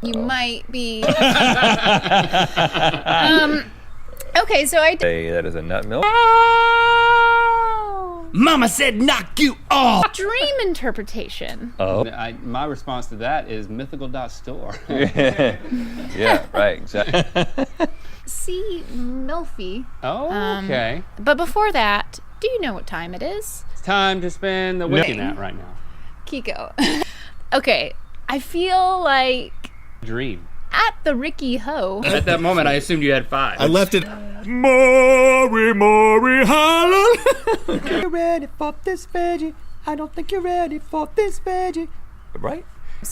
You might be. Okay, so Hey, that is a nut milk. Mama said knock you off. Dream interpretation. Oh. My response to that is mythical.store. Yeah, right, exactly. See, Milfy. Oh, okay. But before that, do you know what time it is? It's time to spend the weekend at right now. Kiko. Okay, I feel like Dream. at the Ricky Ho. At that moment, I assumed you had 5. I left it. Maury, holla. You're ready for this veggie. I don't think you're ready for this veggie. Right?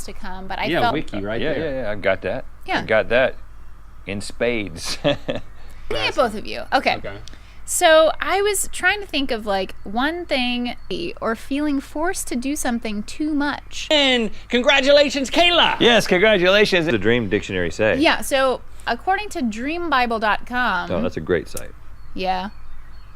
To come, but I Yeah, felt wiki right Yeah, there. yeah, I've got that. Yeah. I've got that in spades. yeah, both of you. Okay. Okay. So I was trying to think of like one thing or feeling forced to do something too much. And congratulations, Kayla. Yes, congratulations. The Dream Dictionary say. Yeah, so according to dreambible.com, Oh, that's a great site. yeah,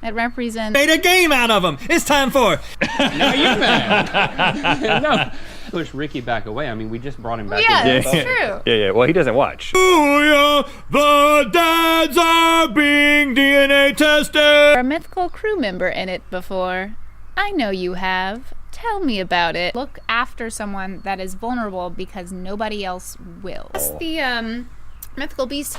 it represents Made a game out of them. It's time for. Now you mad. No. Push Ricky back away. I mean, we just brought him back Yeah, in. that's true. Yeah, well, he doesn't watch. Booyah, the dads are being DNA tested. A mythical crew member in it before. I know you have. Tell me about it. Look after someone that is vulnerable because nobody else will. That's the mythical beast.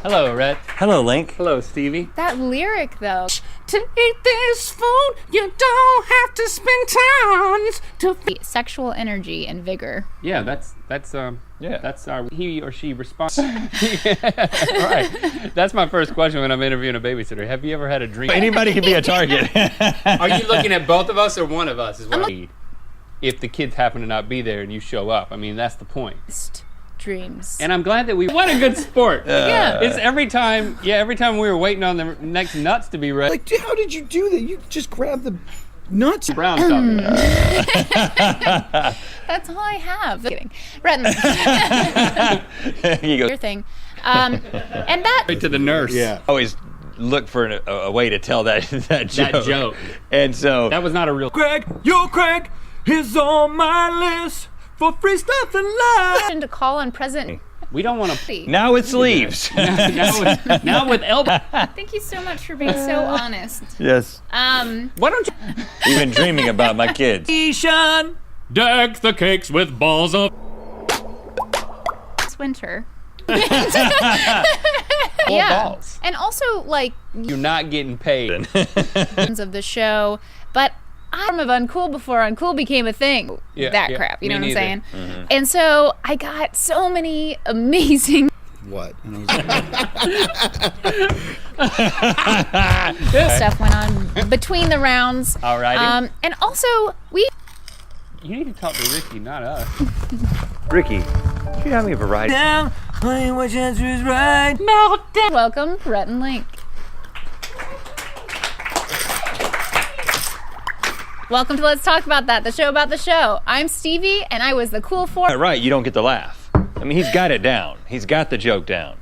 Hello, Rhett. Hello, Link. Hello, Stevie. That lyric though. To eat this food, you don't have to spend tons to. Sexual energy and vigor. Yeah, that's Yeah. that's our he or she response. Right. That's my first question when I'm interviewing a babysitter. Have you ever had a dream? Anybody can be a target. Are you looking at both of us or one of us is what I need? If the kids happen to not be there and you show up. I mean, that's the point. Dreams. And I'm glad that what a good sport. Yeah. It's every time we were waiting on the next nuts to be ready. Like, how did you do that? You just grabbed the nuts. Brown stuff. That's all I have. Kidding. Breton. You go. Your thing. And that Right to the nurse. Yeah. Always look for a way to tell that joke. That joke. And so That was not a real Craig, your Craig is on my list for free stuff and life. to call on President. we don't want to now it's sleeves. now with elbow. Thank you so much for being so honest. Yes. Why don't you Even dreaming about my kids. Ishan. deck the cakes with balls of It's winter. full balls? And also like You're not getting paid. of the show, but I'm of uncool before uncool became a thing. Yeah, That yeah, crap, you know me what I'm neither. saying? And so I got so many amazing What? And I was stuff went on between the rounds. Alrighty. And also we You need to talk to Ricky, not us. Ricky, do you have any variety? down. Honey, which answer is right? welcome Rhett and Link. Welcome to Let's Talk About That, the show about the show. I'm Stevie, and I was the cool four. Right, you don't get to laugh. I mean, he's got it down. He's got the joke down.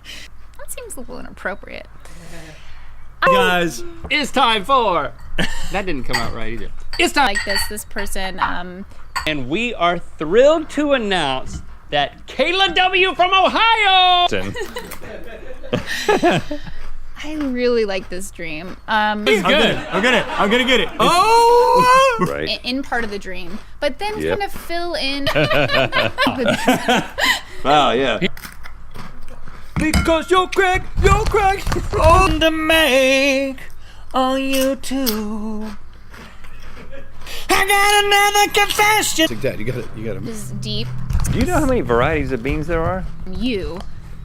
That seems a little inappropriate. Guys, It's time for. That didn't come out right either. It's time. Like this person, And we are thrilled to announce that Kayla W. from Ohio. I really like this dream. I'm gonna get it. Oh! Right. In part of the dream, but then Yep. kind of fill in. Wow, yeah. Because you're Craig on the make on YouTube. I got another confession. like that. You got it. This is deep. Do you know how many varieties of beans there are? You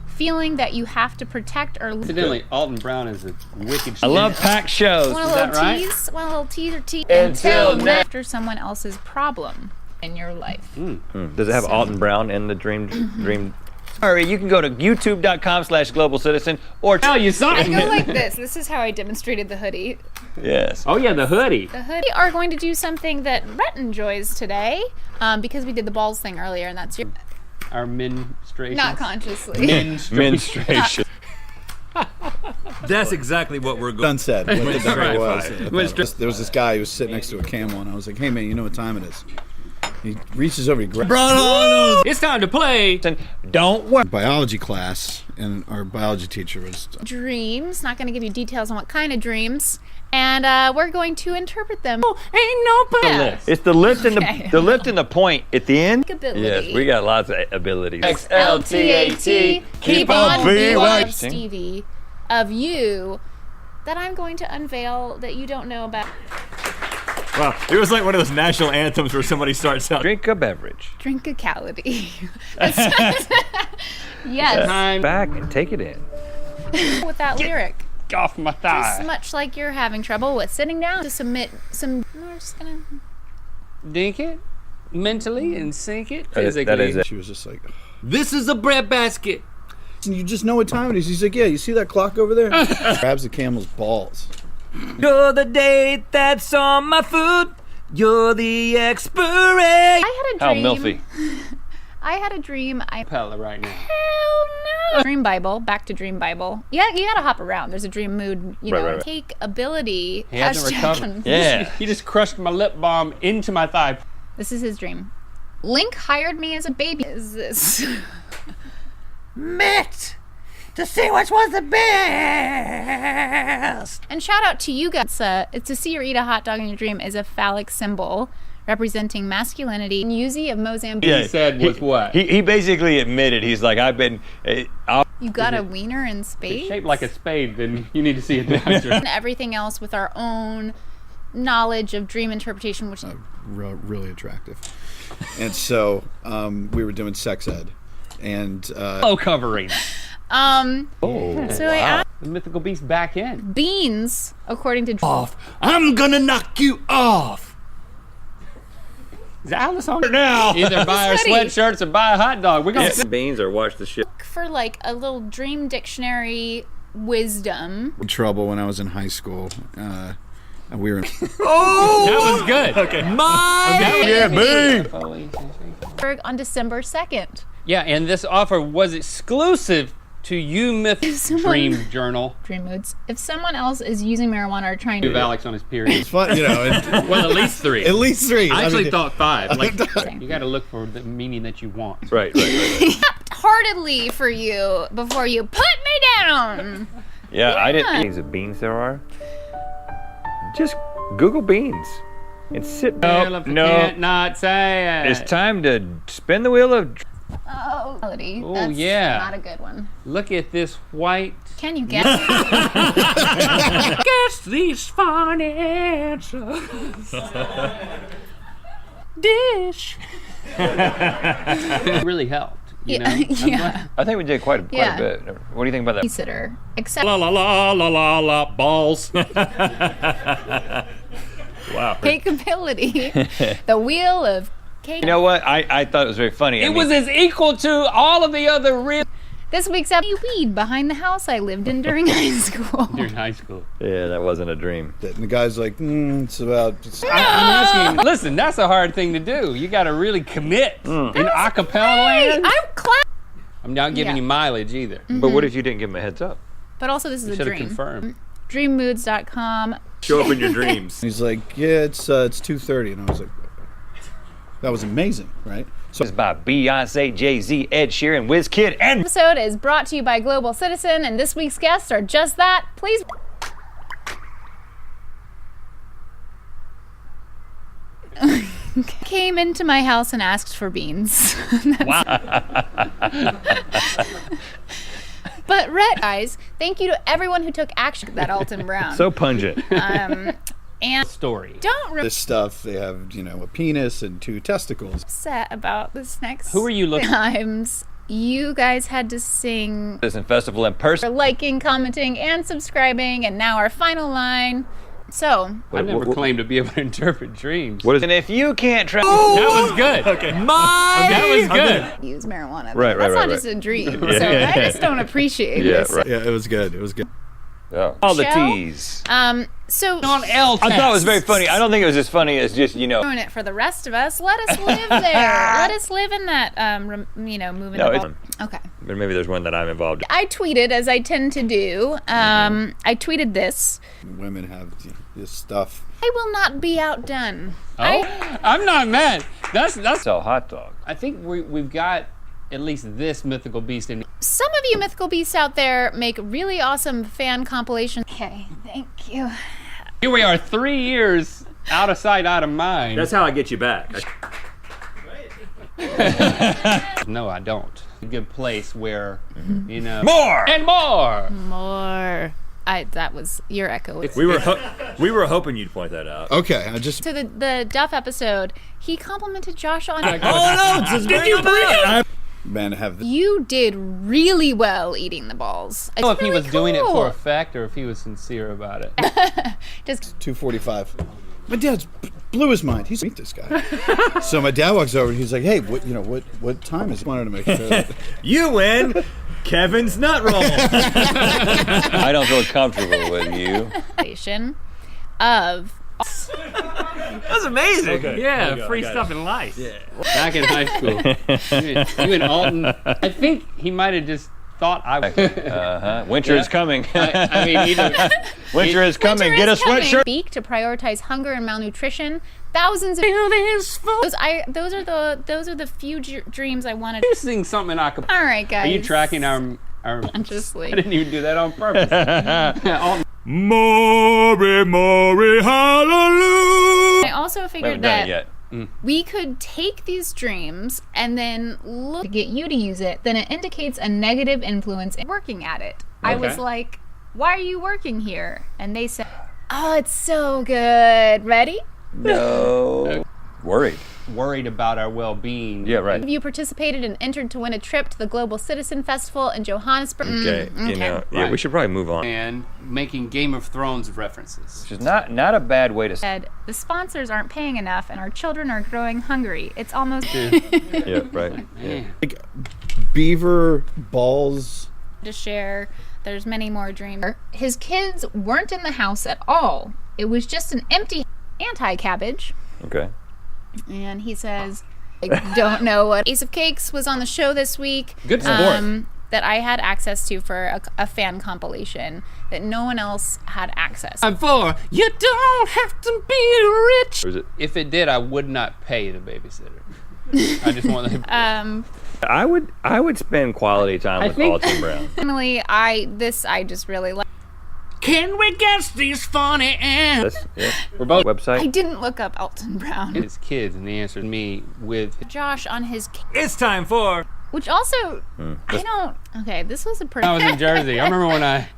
feeling that you have to protect or Incidentally, Alton Brown is a wicked. I love packed shows. want a Is little that right? tease, want a little tease or tease Until until next- after someone else's problem in your life. Does it have Alton Brown in the dream? All right, you can go to youtube.com/globalcitizen or Tell you I something. go like this. This is how I demonstrated the hoodie. yes. Oh yeah, the hoodie. The hoodie. We are going to do something that Rhett enjoys today, because we did the balls thing earlier, and that's your Our menstruation. not consciously. Menstruation. That's exactly what we're going. Done said. What the Right. was. There was this guy who was sitting next to a camel, and I was like, "Hey man, you know what time it is?" He reaches over, he grabs It's time to play. And don't worry. biology class, and our biology teacher was Dreams. Not going to give you details on what kind of dreams. And we're going to interpret them. Ain't nobody. It's the lift and Okay. the lift and the point at the end. Ability. Yes, we got lots of abilities. LTAT. Keep on being being watching. Stevie, of you that I'm going to unveil that you don't know about. Wow, it was like one of those national anthems where somebody starts out. Drink a beverage. Drinkicality. Yes, Time Back and take it in. with that lyric. off my Just thigh. much like you're having trouble with sitting down to submit some. We're just gonna. Dink it mentally and sink it That is physically. it. she was just like, This is a breadbasket. you just know what time it is. He's like, yeah, you see that clock over there? Grabs the camel's balls. You're the date that's on my food. You're the expiration. I had How a dream. milfy. I had a dream. Pella right now. Hell no. Dream Bible. Back to Dream Bible. Yeah, you gotta hop around. There's a dream mood. You know, Right. take ability. He hasn't hashtag- recovered. Yeah. He just crushed my lip balm into my thigh. This is his dream. Link hired me as a baby. Is this? Met to see which was the best. And shout out to you guys. To see or eat a hot dog in your dream is a phallic symbol representing masculinity. Yuzi of Mozambique. He said was what? He basically admitted, he's like, I've been. You got a wiener in space. Shaped like a spade, then you need to see a doctor. And everything else with our own knowledge of dream interpretation, which Really attractive. And so we were doing sex ed. And Low covering. so I asked The mythical beast back in. beans according to Off. I'm gonna knock you off. Is Alice on it now? Either buy our Sweaty. sweatshirts or buy a hot dog. We're gonna beans or watch the shit. for like a little dream dictionary wisdom. in trouble when I was in high school. And we were in That was good. Okay. On December 2nd. Yeah, and this offer was exclusive to You Myth Dream Journal. Dream moods. If someone else is using marijuana or trying Give to Alex on his period. It's fun, you know. Well, at least 3. At least 3. I actually mean, thought 5. Like, you got to look for the meaning that you want. Right. heartedly for you before you put me down. Yeah, I didn't think of beans there are. Just Google beans and sit. Well, No, can't not say it. it's time to spin the wheel of. Oh, quality. Oh, That's yeah. not a good one. Look at this white. Can you guess? Guess these fine answers. Dish. It really helped. You know? yeah. I think we did quite a Yeah. bit. What do you think about that? Consider. Except La la la la la la balls. Wow. cakeability. The wheel of cake. You know what? I thought it was very funny. It was as equal to all of the other real. This week's episode, weed behind the house I lived in during high school. During high school. Yeah, that wasn't a dream. And the guy's like, it's about. I'm asking. Listen, that's a hard thing to do. You got to really commit in acapella Hey, land. I'm class. I'm not giving Yeah. you mileage either. But what if you didn't give him a heads up? But also, this is a Should have dream. confirmed. Dreammoods.com. Show up in your dreams. He's like, yeah, it's 2:30, and I was like, that was amazing, right? So It's by Beyonce, Jay-Z, Ed Sheeran, WizKid, and Episode is brought to you by Global Citizen, and this week's guests are just that. Please. Came into my house and asked for beans. But Rhett, guys, thank you to everyone who took action. That Alton Brown. so pungent. And Story. don't really this stuff, they have, a penis and 2 testicles. upset about this next. Who are you looking- times you guys had to sing, Citizen Festival in person. for liking, commenting, and subscribing, and now our final line. So I never claimed to be able to interpret dreams. What is? And if you can't try, That was good. Okay. That was good. use marijuana. Right, That's right, not right, just right. a dream. Yeah, So yeah. I just don't appreciate yeah, this. right. Yeah, it was good. It was good. Yeah. All the Shell? T's. So On L I thought it was very funny. I don't think it was as funny as just, you know. ruin it for the rest of us. Let us live there. Let us live in that, moving No, the it's, ball. Okay. but maybe there's one that I'm involved in. I tweeted, as I tend to do. I tweeted this. Women have this stuff. I will not be outdone. I'm not mad. That's. Sell hot dog. I think we've got at least this mythical beast in. Some of you mythical beasts out there make really awesome fan compilations. Okay, thank you. Here we are, 3 years out of sight, out of mind. That's how I get you back. No, I don't. A good place where, you know. More! And more! More. That was your echo. We were hoping you'd point that out. Okay, I just. So the Duff episode, he complimented Josh on Oh no! Did you bring it? Man, have You did really well eating the balls. I don't know if he was doing it for cool. effect or if he was sincere about it. Just 2:45. My dad's blew his mind. He's meet this guy. So my dad walks over and he's like, "Hey, what time is it?" I wanted to make sure. That, You win. Kevin's nut roll. I don't feel comfortable with you. station of That's amazing. Okay, Yeah, free I got stuff it. in life. Yeah. Back in high school. You and Alton, I think he might have just thought I was. Winter is coming. I mean, either. Winter is coming. Winter Get a is coming. sweatshirt. Speak to prioritize hunger and malnutrition. Thousands of those are the few dreams I wanted. You sing something in acapella. All right, guys. Are you tracking our I'm just I like didn't even do that on purpose. Alton, Maury, Maury, hallelujah. I also I haven't figured done it that yet. we could take these dreams and then look to get you to use it. Then it indicates a negative influence in working at it. I was like, "Why are you working here?" And they said, "Oh, it's so good." Ready? No. Worried about our well-being. Yeah, right. You participated and entered to win a trip to the Global Citizen Festival in Johannesburg. Okay. You know, yeah, Right. we should probably move on. And making Game of Thrones references. Which is not a bad way to. Said the sponsors aren't paying enough and our children are growing hungry. It's almost Yeah, right. Yeah. like beaver balls. to share. There's many more dreams. His kids weren't in the house at all. It was just an empty anti-cabbage. Okay. And he says, I don't know what Ace of Cakes was on the show this week. Good sport. That I had access to for a fan compilation that no one else had access. For you don't have to be rich. Or is it? If it did, I would not pay the babysitter. I just want to. I would spend quality time with Alton Brown. Finally, I just really like. Can we guess these funny ends? We're both. I Website. didn't look up Alton Brown. His kids, and the answer to me with. Josh on his, It's time for. which also I don't. Okay, this was a pretty. I was in Jersey. I remember when I.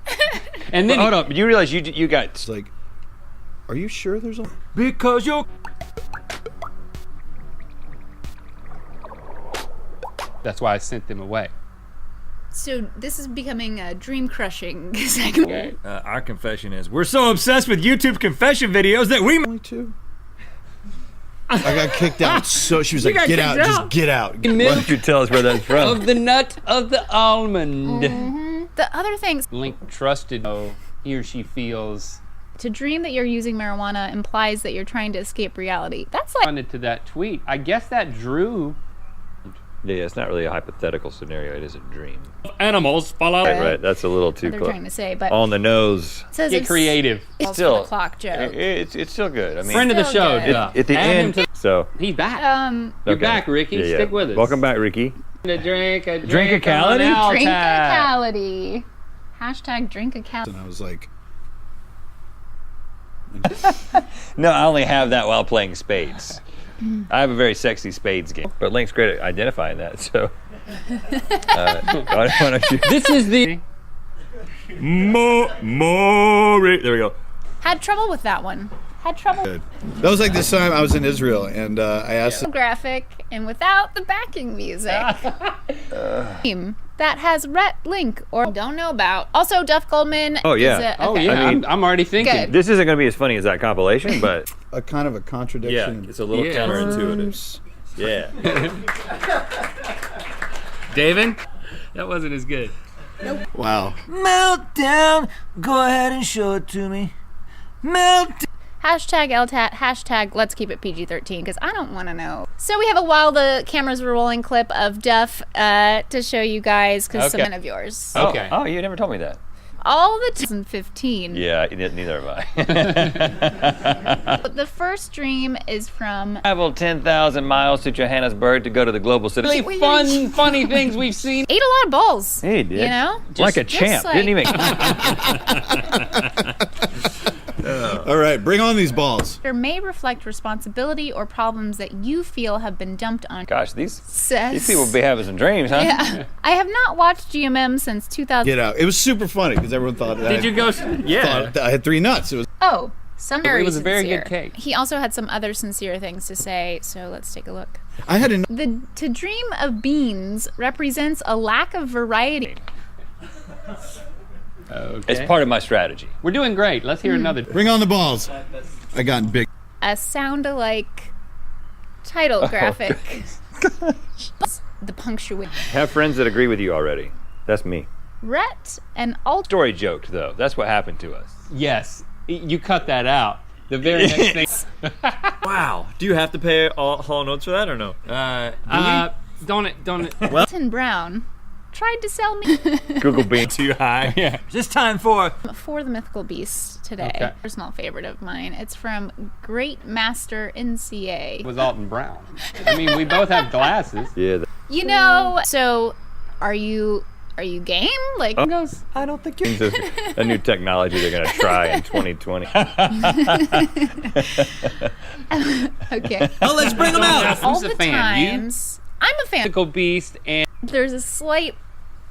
And then Hold on. You realize you got. It's like, are you sure there's a? Because you're. that's why I sent them away. So this is becoming a dream crushing segment. Our confession is we're so obsessed with YouTube confession videos that we. Only two. I got kicked out. So she was like, got "Get out! kicked Just out? get out!" Why don't you tell us where that's from? Of the nut of the almond. The other things, Link trusted. Oh, he or she feels. to dream that you're using marijuana implies that you're trying to escape reality. That's like Responded to that tweet. I guess that drew. Yeah, it's not really a hypothetical scenario. It is a dream. Animals fall out. Right. That's a little too what they're close. trying to say, but On the nose. it says Get it's creative. It's Still, for the clock joke. It's still good. I mean, Friend of the Still show. good. Duh. at the Add him end. to- So. He's back. You're Okay. back, Ricky. Yeah, yeah. Stick with us. Welcome back, Ricky. A drink Drinkicality? Drinkicality. Hashtag drinkicality. And I was like, No, I only have that while playing spades. I have a very sexy spades game, but Link's great at identifying that. So, why don't you? This is the. Maury. There we go. Had trouble with that one. Had trouble. good. That was like this time I was in Israel and I asked. Graphic and without the backing music. Team that has Rhett, Link, or don't know about. Also, Duff Goldman. Oh, yeah. Is Oh okay. yeah, I mean- I'm already thinking. Good. This isn't going to be as funny as that compilation, but A kind of a Yeah, contradiction. it's a little Yeah. counterintuitive. Yeah. David, that wasn't as good. Wow. Meltdown. Go ahead and show it to me. Melt. Hashtag LTAT, hashtag let's keep it PG-13, because I don't want to know. So we have a while the cameras were rolling clip of Duff to show you guys, because Okay. some of yours. Okay. Oh, you never told me that. All the 2015. Yeah, neither have I. But the first dream is from... Traveled 10,000 miles to Johannesburg to go to the global city. Really fun, funny things we've seen. Ate a lot of balls. He did. You know? Like a Just champ. like- Didn't even. All right, bring on these balls. There may reflect responsibility or problems that you feel have been dumped on. Gosh, these Says... people be having some dreams, huh? Yeah. I have not watched GMM since 2000. Get out. It was super funny because everyone thought Did you go? Yeah. I had 3 nuts. It was Oh, some very It was a very sincere. good cake. He also had some other sincere things to say, so let's take a look. I had a To dream of beans represents a lack of variety. Okay. It's part of my strategy. We're doing great. Let's hear another. bring on the balls. I got big. A sound-alike title graphic. The punctuation. Have friends that agree with you already. That's me. Rhett and alt. Story joked though. That's what happened to us. Yes, you cut that out. The very next thing. Wow. Do you have to pay all Hall Notes for that or no? Don't it. Alton Brown tried to sell me Google Beans. Too high. Yeah. It's time for. for the mythical beast today. Okay. Personal favorite of mine. It's from Great Master NCA. Was Alton Brown. I mean, we both have glasses. Yeah. You know, so are you game? Like Goes. I don't think you. It's a new technology they're gonna try in 2020. okay. Oh, let's bring them out. All Who's a the fan? You? times. I'm a fan. Mythical Beast and There's a slight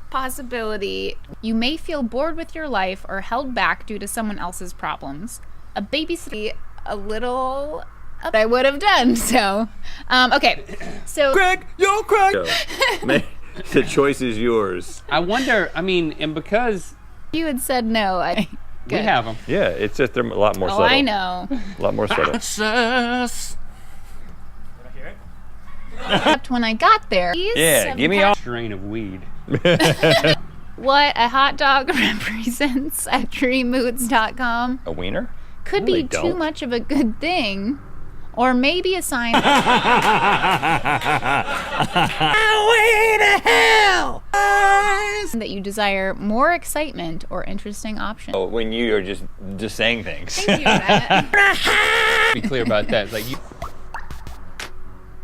possibility you may feel bored with your life or held back due to someone else's problems. A babysitter, a little I would have done. So, okay. So Craig, yo, Craig. The choice is yours. I wonder. I mean, and because you had said no, we good. have them. Yeah, it's just they're a lot more Oh, subtle. I know. A lot more subtle. Sus. Except when I got there. Yeah, give me all. Strain of weed. What a hot dog represents at dreammoods.com A wiener? could No, they be too don't. much of a good thing, or maybe a sign that you desire more excitement or interesting options. Oh, when you are just saying things. Thank you, Matt. Be clear about that. Like you.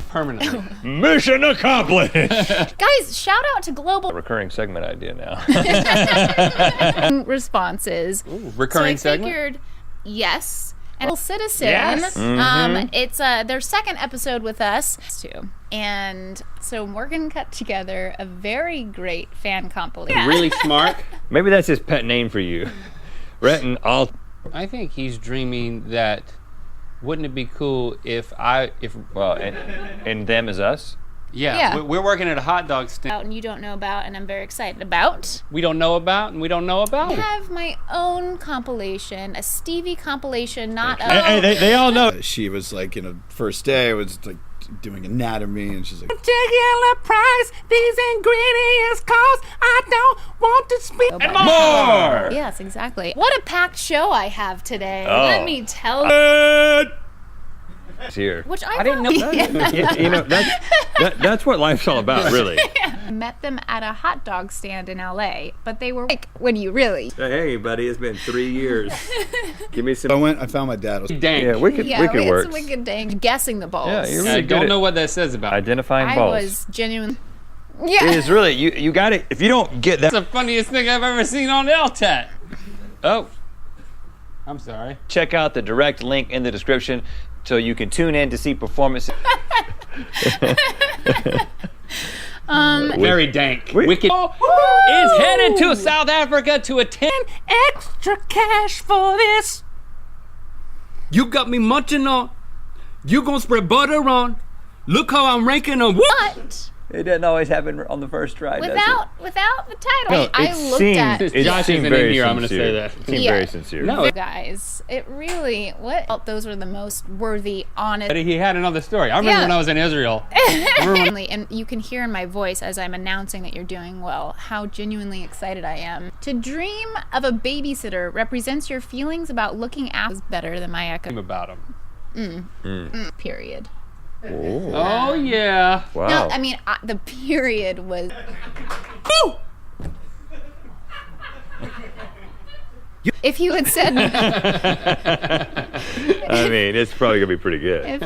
Permanently. Mission accomplished. Guys, shout out to Global Recurring segment idea now. Responses. Recurring so I segment. figured, yes. And Citizen, Yes. It's their second episode with us too, and so Morgan cut together a very great fan compilation. Really smart. Maybe that's his pet name for you. Rhett and all. I think he's dreaming that. Wouldn't it be cool if Well, and them is us. Yeah. We're working at a hot dog stand And you don't know about, and I'm very excited about. we don't know about and we don't know I about. have my own compilation, a Stevie compilation, not a. Hey, they all know. She was like, first day, I was like doing anatomy, and she's like, Particular price these ingredients cost. I don't want to speak. More. Yes, exactly. What a packed show I have today. Oh. Let me tell you. It's here. Which I didn't know That's what life's all about, really. Met them at a hot dog stand in LA, but they were like, when you really. Hey, buddy, it's been 3 years. Give me some. I found my dad. I was, Dang. Yeah, we could Yeah, work. it's wicked dang. Guessing the balls. Yeah, you're I really good don't at know what that says about it. identifying I balls. was genuine. It Yeah. is really you got it. If you don't get that, That's the funniest thing I've ever seen on LTAT. Oh. I'm sorry. check out the direct link in the description so you can tune in to see performances. Very dank. Wait. Wicked is headed to South Africa to attend Extra cash for this. You got me munching on. You gonna spread butter on. Look how I'm ranking on what? But It doesn't always happen on the first try, does without the title. No, I looked at Since Josh seemed isn't very in here, I'm going to say sincere. that. It seemed Yeah. very sincere. No, you guys. It really those were the most worthy, honest. But he had another story. I remember Yeah. when I was in Israel. And you can hear in my voice as I'm announcing that you're doing well how genuinely excited I am. To dream of a babysitter represents your feelings about looking after better than my echo. About him. Period. Oh, yeah. Wow. No, I mean the period was. If you had said, I mean, it's probably gonna be pretty good.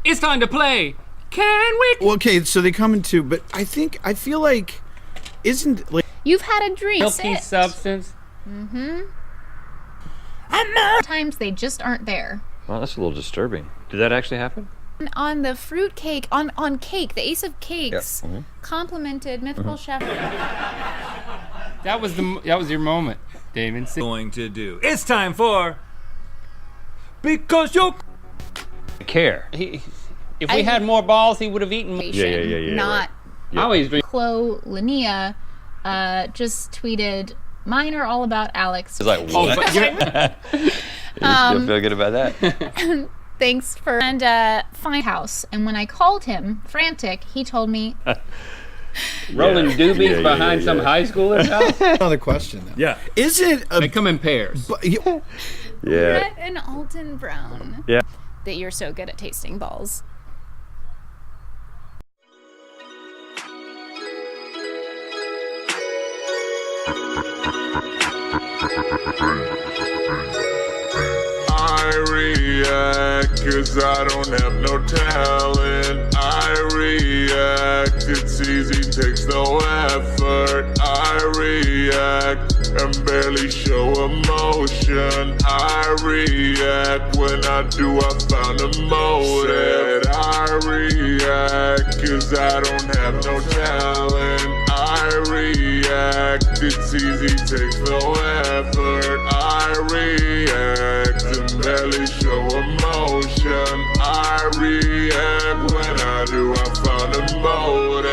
It's time to play. Can we? Well, okay, so they come into, but I feel like, isn't like you've had a dream. Milky Sit. substance. Times they just aren't there. Well, that's a little disturbing. Did that actually happen? On the fruit cake, on cake, the Ace of Cakes Yeah. complimented mythical chef. That was your moment, Damon. Going to do. It's time for Because You're Care. If we had more balls, he would have eaten more. Yeah, Not Yeah. I always drink. Chloe Linnea just tweeted, mine are all about Alex. It's like, Oh, what? but you're, You feel good about that? Thanks for and fine house. And when I called him frantic, he told me rolling doobies Yeah, behind some yeah. high schooler's house. another question though? Yeah. Is it a They come in pairs. Yeah. Rhett and Alton Brown Yeah. that you're so good at tasting balls. I react cause I don't have no talent. I react, it's easy, takes no effort. I react and barely show emotion. I react, when I do I found a motive. I react cause I don't have no talent. I react, it's easy, takes no effort. I react and barely show emotion. I react, when I do I found a motive.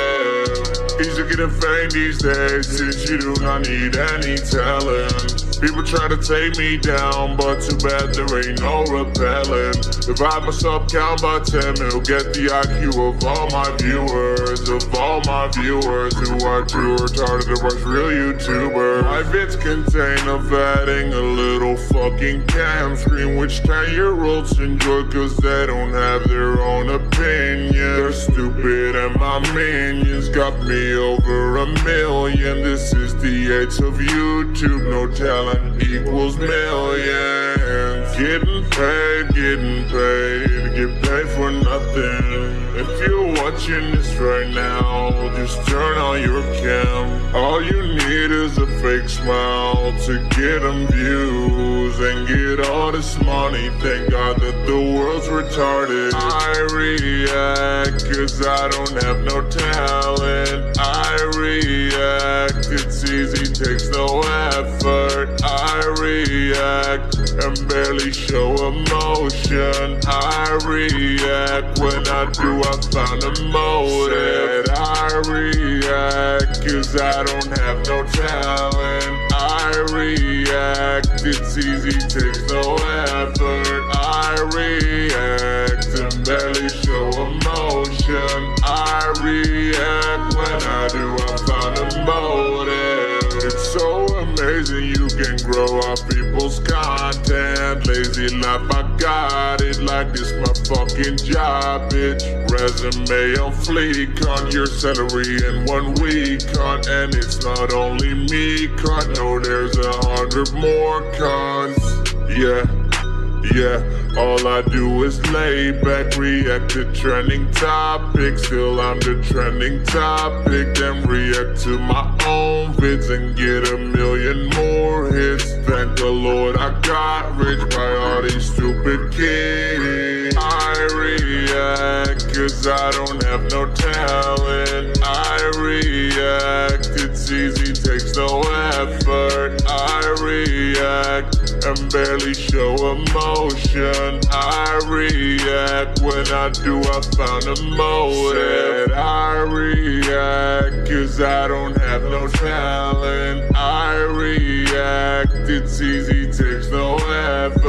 Easy getting fame these days since you do not need any talent. People try to take me down, but too bad there ain't no repellent. Divide myself count by 10, it'll get the IQ of all my viewers. Of all my viewers who are too retarded to watch real YouTubers. My vids contain of adding a little fucking cam screen, which 10-year-olds enjoy cause they don't have their own opinion. They're stupid and my minions got me over 1 million. This is the age of YouTube, no talent equals millions. Getting paid, get paid for nothing. If you're watching this right now, just turn on your cam. All you need is a fake smile to get them views and get all this money. Thank God that the world's retarded. I react cause I don't have no talent. I react, it's easy, takes no effort. I react and barely show emotion. I react, when I do I found a motive. I react cause I don't have no talent. I react, it's easy, takes no effort. I react and barely show emotion. I react, when I do I found a motive. It's so amazing you can grow up people's content. Lazy life, I got it like this my fucking job, bitch. Resume on fleek, on your salary in 1 week, cunt. And it's not only me, cunt. No, there's 100 more cons. Yeah, all I do is lay back, react to trending topics. Still I'm the trending topic. Then react to my own vids and get 1 million more hits. Thank the Lord I got rich by all these stupid kids. I react cause I don't have no talent. I react, it's easy, takes no effort. I react and barely show emotion. I I react. When I do, I found a motive. I react, cause I don't have no talent. I react, it's easy, takes no effort.